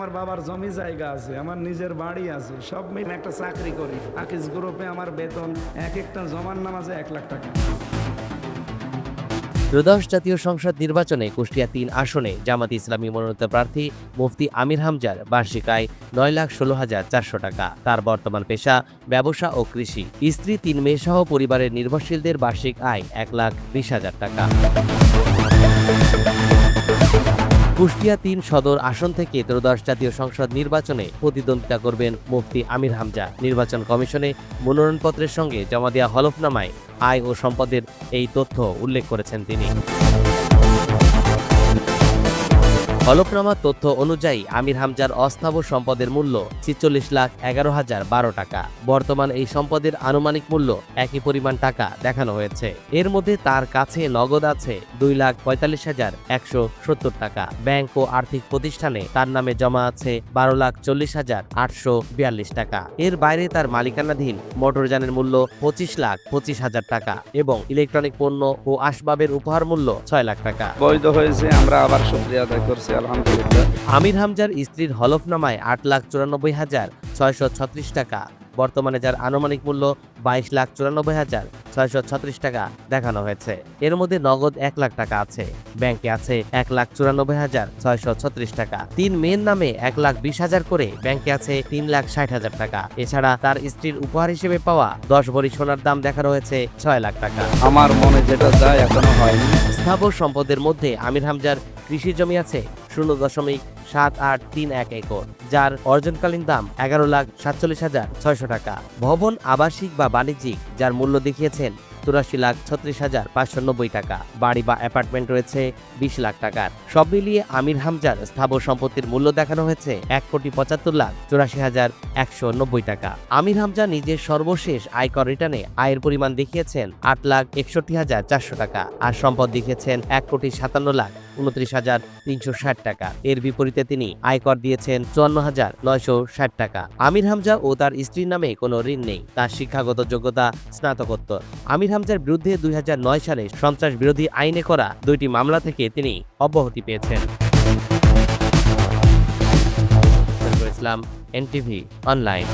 আমার বাবার জমি জায়গা আছে, আমার নিজের বাড়ি আছে, সব মিলে একটা চাকরি করি। আকিজ গ্রুপে আমার বেতন এক একটা জমার নামাজে 1 লাখ টাকা। ত্রয়োদশ জাতীয় সংসদ নির্বাচনে কুষ্টিয়া 3 আসনে জামাত ইসলামী মনোনীত প্রার্থী মুফতি আমির হামজার বার্ষিক আয় 9,16,400 টাকা। তার বর্তমান পেশা ব্যবসা ও কৃষি। স্ত্রী 3 মেয়ে সহ পরিবারের নির্ভরশীলদের বার্ষিক আয় 1,20,000 টাকা। কুষ্টিয়া 3 সদর আসন থেকে ত্রয়োদশ জাতীয় সংসদ নির্বাচনে প্রতিদ্বন্দ্বিতা করবেন মুফতি আমির হামজা। নির্বাচন কমিশনে মনোনয়নপত্রের সঙ্গে জমা দেওয়া হলফনামায় আয় ও সম্পদের এই তথ্য উল্লেখ করেছেন তিনি। হলফনামার তথ্য অনুযায়ী আমির হামজার অস্থাবর সম্পদের মূল্য 46,11,012 টাকা। বর্তমান এই সম্পদের আনুমানিক মূল্য একই পরিমাণ টাকা দেখানো হয়েছে। এর মধ্যে তার কাছে নগদ আছে 2,45,170 টাকা। ব্যাংক ও আর্থিক প্রতিষ্ঠানে তার নামে জমা আছে 12,40,842 টাকা। এর বাইরে তার মালিকানাধীন মোটরযানের মূল্য 25,25,000 টাকা এবং ইলেকট্রনিক পণ্য ও আসবাবের উপহার মূল্য 6 লাখ টাকা। বৈধ হয়েছে, আমরা আবার শুকরিয়া আদায় করছি, আলহামদুলিল্লাহ। আমির হামজার স্ত্রীর হলফনামায় 8,94,636 টাকা, বর্তমানে যার আনুমানিক মূল্য 22,94,636 টাকা দেখানো হয়েছে। এর মধ্যে নগদ 1 লাখ টাকা আছে, ব্যাংকে আছে 1,94,636 টাকা। 3 মেয়ের নামে 1,20,000 করে, ব্যাংকে আছে 3,60,000 টাকা। এছাড়া তার স্ত্রীর উপহার হিসেবে পাওয়া 10 ভরি সোনার দাম দেখানো হয়েছে 6 লাখ টাকা। আমার মনে যেটা যায় এখনো হয়নি। স্থাবর সম্পদের মধ্যে আমির হামজার কৃষি জমি আছে 0.7831 একর, যার অর্জনকালীন দাম 11,47,600 টাকা। ভবন আবাসিক বা বাণিজ্যিক, যার মূল্য দেখিয়েছেন 84,36,590 টাকা। বাড়ি বা অ্যাপার্টমেন্ট রয়েছে 20 লাখ টাকার। সব মিলিয়ে আমির হামজার স্থাবর সম্পত্তির মূল্য দেখানো হয়েছে 1,75,84,190 টাকা। আমির হামজা নিজের সর্বশেষ আয়কর রিটার্নে আয়ের পরিমাণ দেখিয়েছেন 8,61,400 টাকা আর সম্পদ দেখিয়েছেন 1,57,29,360 টাকা। এর বিপরীতে তিনি আয়কর দিয়েছেন 54,960 টাকা। আমির হামজা ও তার স্ত্রীর নামে কোনো ঋণ নেই। তার শিক্ষাগত যোগ্যতা স্নাতকোত্তর। আমির হামজার বিরুদ্ধে 2009 সালে সন্ত্রাস বিরোধী আইনে করা 2টি মামলা থেকে তিনি অব্যাহতি পেয়েছেন। ইসলাম, এনটিভি অনলাইন।